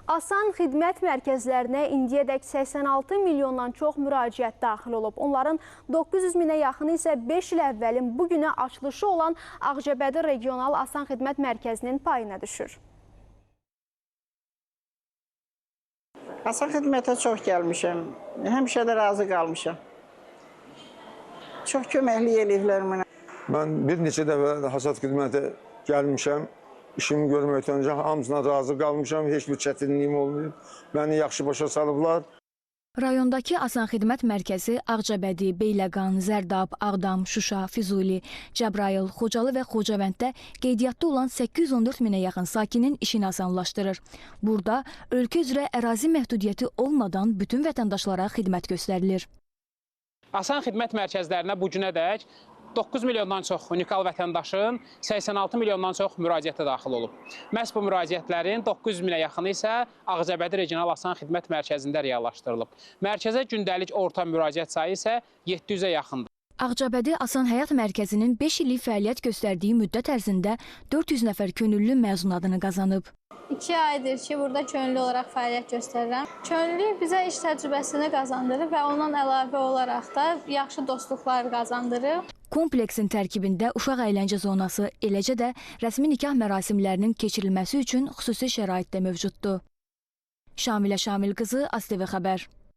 Asan xidmət mərkəzlərinə indiyədək 86 milyondan çox müraciət daxil olub. Onların 900 minə yaxını isə 5 il əvvəlin bugünə açılışı olan Ağcabədi Regional Asan Xidmət Mərkəzinin payına düşür. Asan xidmətə çox gəlmişəm, həmişə də razı qalmışam. Çox köməklik eləyiblər mənə. Mən bir neçə dəfə hasad xidmətə gəlmişəm. İşimi görməkdən öncə hamısına razı qalmışam, heç bir çətinliyim olmayıb. Məni yaxşı başa salıblar. Rayondakı Asan Xidmət Mərkəzi Ağcabədi, Beyləqan, Zərdab, Ağdam, Şuşa, Füzuli, Cəbrayıl, Xocalı və Xocavənddə qeydiyyatda olan 814 minə yaxın sakinin işini asanlaşdırır. Burada ölkə üzrə ərazi məhdudiyyəti olmadan bütün vətəndaşlara xidmət göstərilir. Asan xidmət mərkəzlərinə bu günədək 9 milyondan çox unikal vətəndaşın 86 milyondan çox müraciətə daxil olub. Məhz bu müraciətlərin 900 minə yaxını isə Ağcabədi Regional Asan Xidmət Mərkəzində reallaşdırılıb. Mərkəzə gündəlik orta müraciət sayı isə 700-ə yaxındır. Ağcabədi Asan Həyat Mərkəzinin 5 illik fəaliyyət göstərdiyi müddət ərzində 400 nəfər könüllü məzun adını qazanıb. 2 aydır ki, burada könüllü olaraq fəaliyyət göstərirəm. Könüllülük bizə iş təcrübəsini qazandırır və ondan əlavə olaraq da yaxşı dostluqlar qazandırır. Kompleksin tərkibində uşaq əyləncə zonası, eləcə də rəsmi nikah mərasimlərinin keçirilməsi üçün xüsusi şərait də mövcuddur. Şamilə Şamil qızı, ASTV Xəbər.